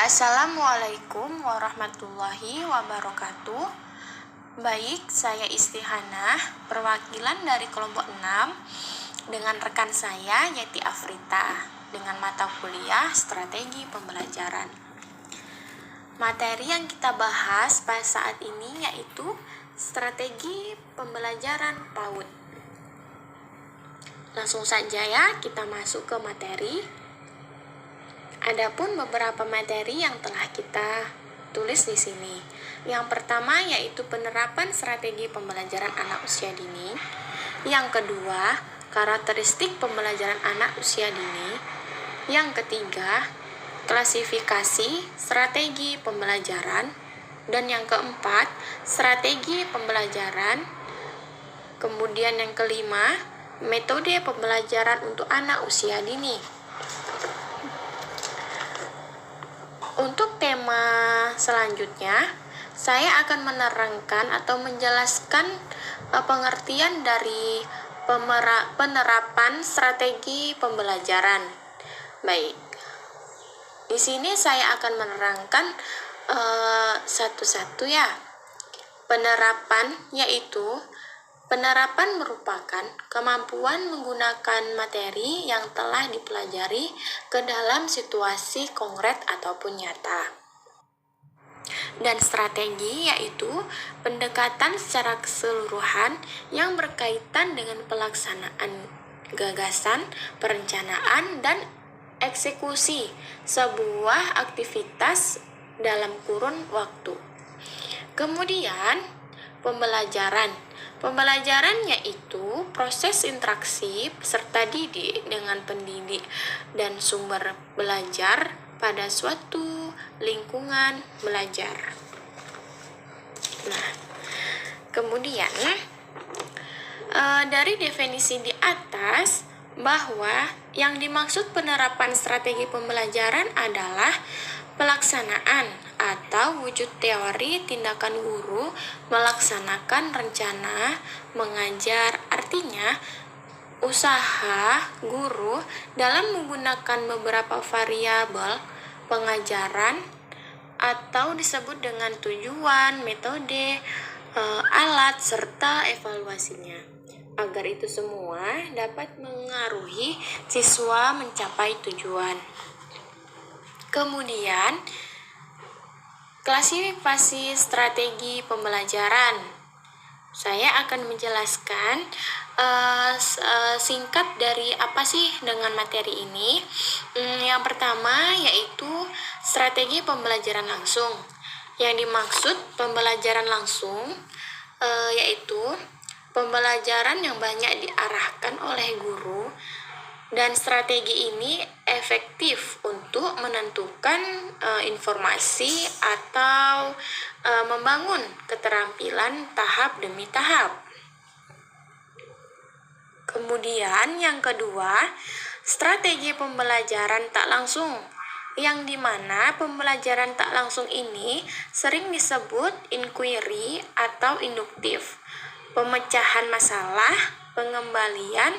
Assalamualaikum warahmatullahi wabarakatuh. Baik, saya Istihanah, perwakilan dari kelompok 6 dengan rekan saya Yeti Afrita dengan mata kuliah Strategi Pembelajaran. Materi yang kita bahas pada saat ini yaitu Strategi Pembelajaran PAUD. Langsung saja ya, kita masuk ke materi. Adapun beberapa materi yang telah kita tulis di sini. Yang pertama yaitu penerapan strategi pembelajaran anak usia dini. Yang kedua, karakteristik pembelajaran anak usia dini. Yang ketiga, klasifikasi strategi pembelajaran. Dan yang keempat, strategi pembelajaran. Kemudian yang kelima, metode pembelajaran untuk anak usia dini. Untuk tema selanjutnya, saya akan menerangkan atau menjelaskan pengertian dari penerapan strategi pembelajaran. Baik, di sini saya akan menerangkan satu-satu ya. Penerapan yaitu penerapan merupakan kemampuan menggunakan materi yang telah dipelajari ke dalam situasi konkret ataupun nyata. Dan strategi yaitu pendekatan secara keseluruhan yang berkaitan dengan pelaksanaan gagasan, perencanaan, dan eksekusi sebuah aktivitas dalam kurun waktu. Kemudian, pembelajaran. Pembelajaran yaitu proses interaksi peserta didik dengan pendidik dan sumber belajar pada suatu lingkungan belajar. Nah, kemudian dari definisi di atas bahwa yang dimaksud penerapan strategi pembelajaran adalah pelaksanaan atau wujud teori tindakan guru melaksanakan rencana mengajar, artinya usaha guru dalam menggunakan beberapa variabel pengajaran atau disebut dengan tujuan, metode, alat, serta evaluasinya, agar itu semua dapat mengaruhi siswa mencapai tujuan. Kemudian, klasifikasi strategi pembelajaran. Saya akan menjelaskan singkat dari apa sih dengan materi ini. Yang pertama yaitu strategi pembelajaran langsung. Yang dimaksud pembelajaran langsung yaitu pembelajaran yang banyak diarahkan oleh guru, dan strategi ini efektif untuk menentukan informasi atau membangun keterampilan tahap demi tahap. Kemudian yang kedua, strategi pembelajaran tak langsung, yang dimana pembelajaran tak langsung ini sering disebut inquiry atau induktif, pemecahan masalah, pengembalian,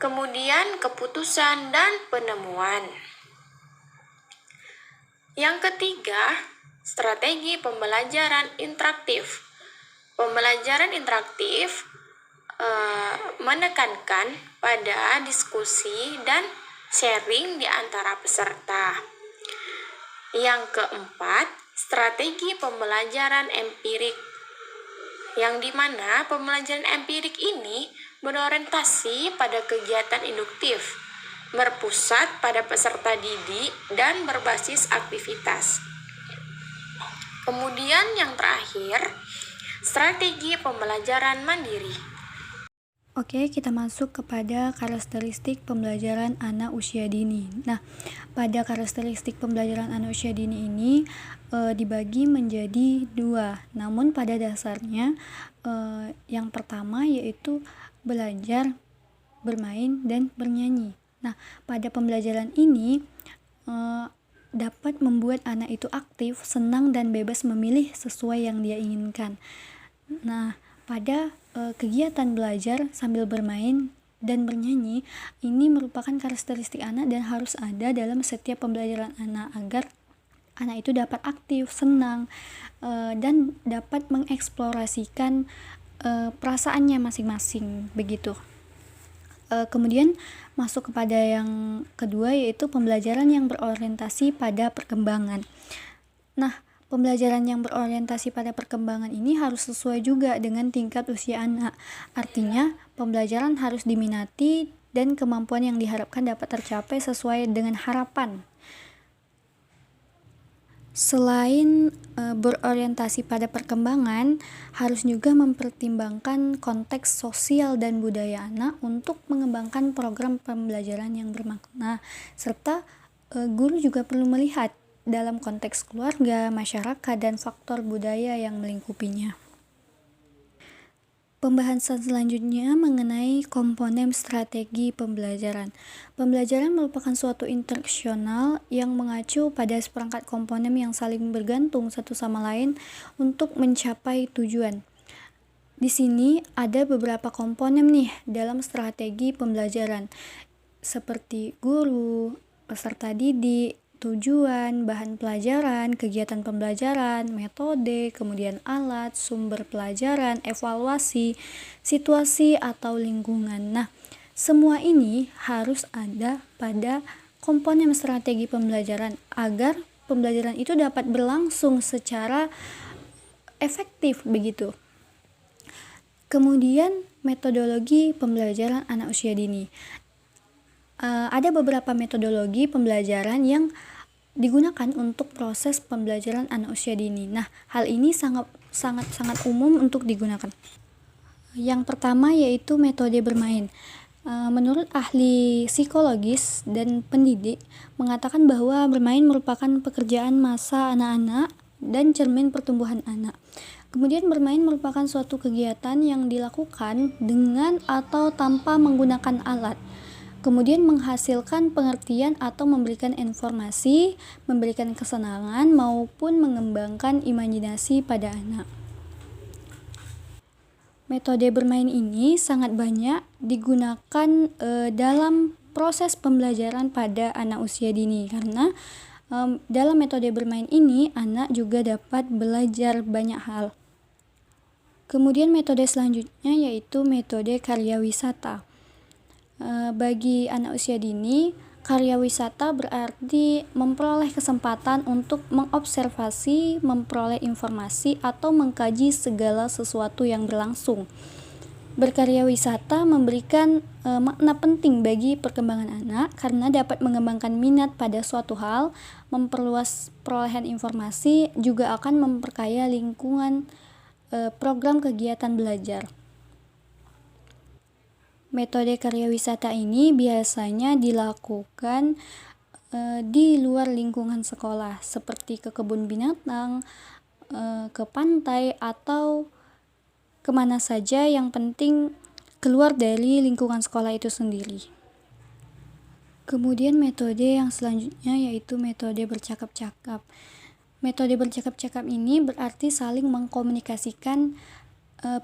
kemudian keputusan dan penemuan. Yang ketiga, strategi pembelajaran interaktif. Pembelajaran interaktif menekankan pada diskusi dan sharing di antara peserta. Yang keempat, strategi pembelajaran empirik, yang dimana pembelajaran empirik ini berorientasi pada kegiatan induktif, berpusat pada peserta didik, dan berbasis aktivitas. Kemudian yang terakhir, strategi pembelajaran mandiri. Oke, kita masuk kepada karakteristik pembelajaran anak usia dini. Nah, pada karakteristik pembelajaran anak usia dini ini dibagi menjadi dua. Namun pada dasarnya yang pertama yaitu belajar, bermain, dan bernyanyi. Nah, pada pembelajaran ini dapat membuat anak itu aktif, senang, dan bebas memilih sesuai yang dia inginkan. Nah, pada kegiatan belajar sambil bermain dan bernyanyi ini merupakan karakteristik anak dan harus ada dalam setiap pembelajaran anak agar anak itu dapat aktif, senang, dan dapat mengeksplorasikan perasaannya masing-masing begitu. Kemudian masuk kepada yang kedua, yaitu pembelajaran yang berorientasi pada perkembangan. Nah, pembelajaran yang berorientasi pada perkembangan ini harus sesuai juga dengan tingkat usia anak. Artinya, pembelajaran harus diminati dan kemampuan yang diharapkan dapat tercapai sesuai dengan harapan. Selain berorientasi pada perkembangan, harus juga mempertimbangkan konteks sosial dan budaya anak untuk mengembangkan program pembelajaran yang bermakna, serta guru juga perlu melihat dalam konteks keluarga, masyarakat, dan faktor budaya yang melingkupinya. Pembahasan selanjutnya mengenai komponen strategi pembelajaran. Pembelajaran merupakan suatu interaksional yang mengacu pada seperangkat komponen yang saling bergantung satu sama lain untuk mencapai tujuan. Di sini ada beberapa komponen nih dalam strategi pembelajaran, seperti guru, peserta didik, tujuan, bahan pelajaran, kegiatan pembelajaran, metode, kemudian alat, sumber pelajaran, evaluasi, situasi atau lingkungan. Nah, semua ini harus ada pada komponen strategi pembelajaran agar pembelajaran itu dapat berlangsung secara efektif begitu. Kemudian metodologi pembelajaran anak usia dini. Ada beberapa metodologi pembelajaran yang digunakan untuk proses pembelajaran anak usia dini. Nah, hal ini sangat umum untuk digunakan. Yang pertama yaitu metode bermain. Menurut ahli psikologis dan pendidik mengatakan bahwa bermain merupakan pekerjaan masa anak-anak dan cermin pertumbuhan anak. Kemudian bermain merupakan suatu kegiatan yang dilakukan dengan atau tanpa menggunakan alat. Kemudian menghasilkan pengertian atau memberikan informasi, memberikan kesenangan maupun mengembangkan imajinasi pada anak. Metode bermain ini sangat banyak digunakan dalam proses pembelajaran pada anak usia dini karena dalam metode bermain ini anak juga dapat belajar banyak hal. Kemudian metode selanjutnya yaitu metode karya wisata. Bagi anak usia dini, karya wisata berarti memperoleh kesempatan untuk mengobservasi, memperoleh informasi, atau mengkaji segala sesuatu yang berlangsung. Berkarya wisata memberikan makna penting bagi perkembangan anak karena dapat mengembangkan minat pada suatu hal, memperluas perolehan informasi, juga akan memperkaya lingkungan program kegiatan belajar. Metode karya wisata ini biasanya dilakukan di luar lingkungan sekolah, seperti ke kebun binatang, ke pantai, atau kemana saja yang penting keluar dari lingkungan sekolah itu sendiri. Kemudian metode yang selanjutnya yaitu metode bercakap-cakap. Metode bercakap-cakap ini berarti saling mengkomunikasikan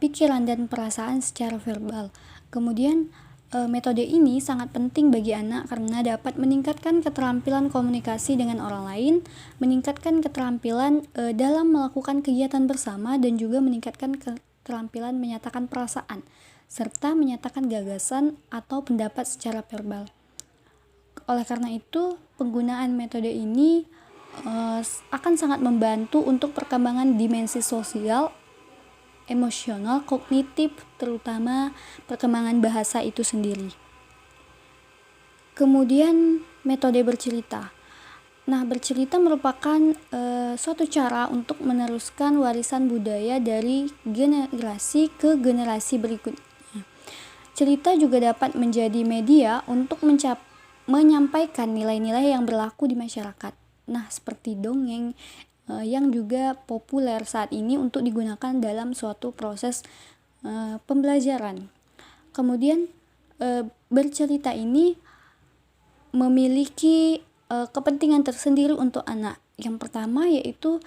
pikiran dan perasaan secara verbal. Kemudian metode ini sangat penting bagi anak karena dapat meningkatkan keterampilan komunikasi dengan orang lain, meningkatkan keterampilan dalam melakukan kegiatan bersama, dan juga meningkatkan keterampilan menyatakan perasaan, serta menyatakan gagasan atau pendapat secara verbal. Oleh karena itu, penggunaan metode ini akan sangat membantu untuk perkembangan dimensi sosial, emosional, kognitif, terutama perkembangan bahasa itu sendiri. Kemudian metode bercerita. Nah, bercerita merupakan suatu cara untuk meneruskan warisan budaya dari generasi ke generasi berikutnya. Cerita juga dapat menjadi media untuk menyampaikan nilai-nilai yang berlaku di masyarakat. Nah, seperti dongeng yang juga populer saat ini untuk digunakan dalam suatu proses pembelajaran. Kemudian bercerita ini memiliki kepentingan tersendiri untuk anak. Yang pertama yaitu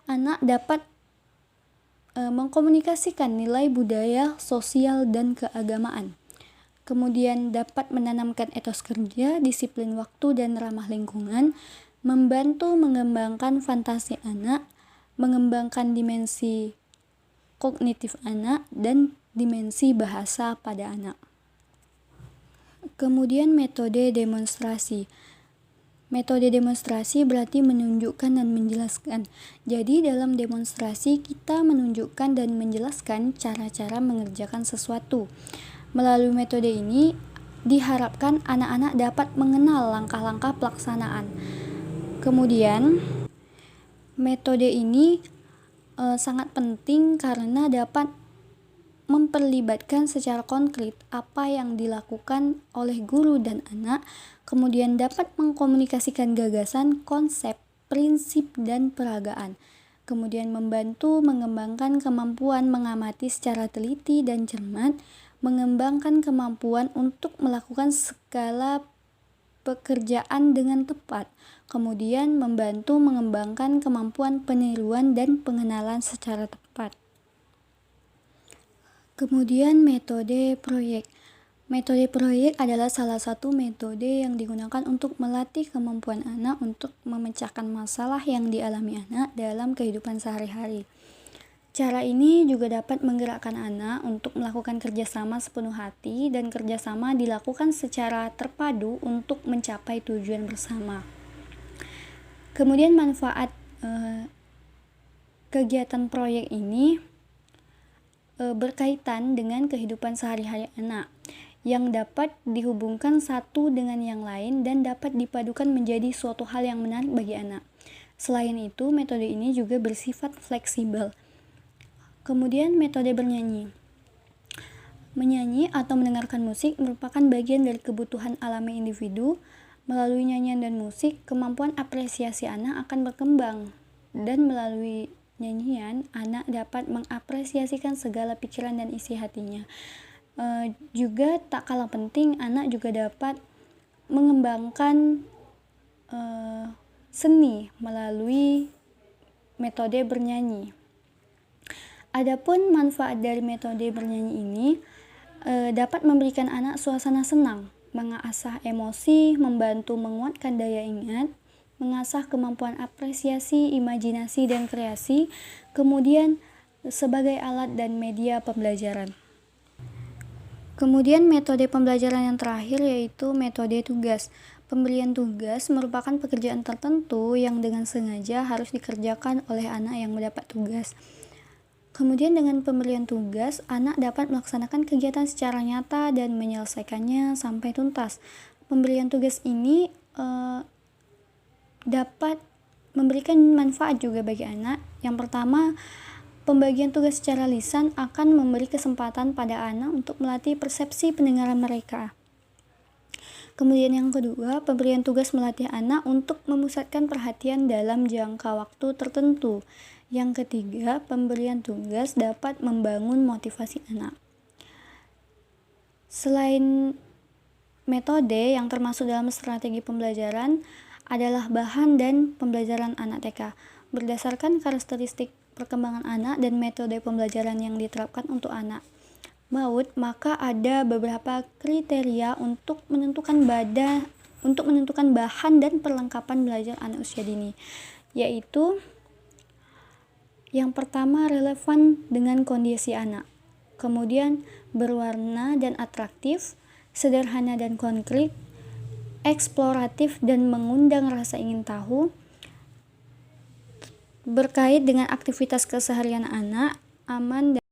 anak dapat mengkomunikasikan nilai budaya, sosial, dan keagamaan. Kemudian dapat menanamkan etos kerja, disiplin waktu, dan ramah lingkungan. membantu mengembangkan fantasi anak, mengembangkan dimensi kognitif anak, dan dimensi bahasa pada anak. Kemudian metode demonstrasi. Metode demonstrasi berarti menunjukkan dan menjelaskan. Jadi dalam demonstrasi kita menunjukkan dan menjelaskan cara-cara mengerjakan sesuatu. Melalui metode ini diharapkan anak-anak dapat mengenal langkah-langkah pelaksanaan. Kemudian metode ini sangat penting karena dapat memperlibatkan secara konkret apa yang dilakukan oleh guru dan anak, kemudian dapat mengkomunikasikan gagasan, konsep, prinsip, dan peragaan, kemudian membantu mengembangkan kemampuan mengamati secara teliti dan cermat, mengembangkan kemampuan untuk melakukan segala pekerjaan dengan tepat, kemudian membantu mengembangkan kemampuan peniruan dan pengenalan secara tepat. Kemudian metode proyek. Metode proyek adalah salah satu metode yang digunakan untuk melatih kemampuan anak untuk memecahkan masalah yang dialami anak dalam kehidupan sehari-hari. Cara ini juga dapat menggerakkan anak untuk melakukan kerjasama sepenuh hati, dan kerjasama dilakukan secara terpadu untuk mencapai tujuan bersama. Kemudian manfaat kegiatan proyek ini berkaitan dengan kehidupan sehari-hari anak yang dapat dihubungkan satu dengan yang lain dan dapat dipadukan menjadi suatu hal yang menarik bagi anak. Selain itu, metode ini juga bersifat fleksibel. Kemudian metode bernyanyi. Menyanyi atau mendengarkan musik merupakan bagian dari kebutuhan alami individu. Melalui nyanyian dan musik, kemampuan apresiasi anak akan berkembang, dan melalui nyanyian, anak dapat mengapresiasikan segala pikiran dan isi hatinya. Juga tak kalah penting, anak juga dapat mengembangkan seni melalui metode bernyanyi. Adapun manfaat dari metode bernyanyi ini dapat memberikan anak suasana senang, mengasah emosi, membantu menguatkan daya ingat, mengasah kemampuan apresiasi, imajinasi, dan kreasi, kemudian sebagai alat dan media pembelajaran. Kemudian metode pembelajaran yang terakhir yaitu metode tugas. Pemberian tugas merupakan pekerjaan tertentu yang dengan sengaja harus dikerjakan oleh anak yang mendapat tugas. Kemudian dengan pemberian tugas, anak dapat melaksanakan kegiatan secara nyata dan menyelesaikannya sampai tuntas. Pemberian tugas ini dapat memberikan manfaat juga bagi anak. Yang pertama, pembagian tugas secara lisan akan memberi kesempatan pada anak untuk melatih persepsi pendengaran mereka. Kemudian yang kedua, pemberian tugas melatih anak untuk memusatkan perhatian dalam jangka waktu tertentu. Yang ketiga, pemberian tugas dapat membangun motivasi anak. Selain metode yang termasuk dalam strategi pembelajaran adalah bahan dan pembelajaran anak TK. Berdasarkan karakteristik perkembangan anak dan metode pembelajaran yang diterapkan untuk anak PAUD, maka ada beberapa kriteria untuk menentukan bahan dan perlengkapan belajar anak usia dini, yaitu yang pertama, relevan dengan kondisi anak, kemudian berwarna dan atraktif, sederhana dan konkret, eksploratif dan mengundang rasa ingin tahu, berkait dengan aktivitas keseharian anak, aman dan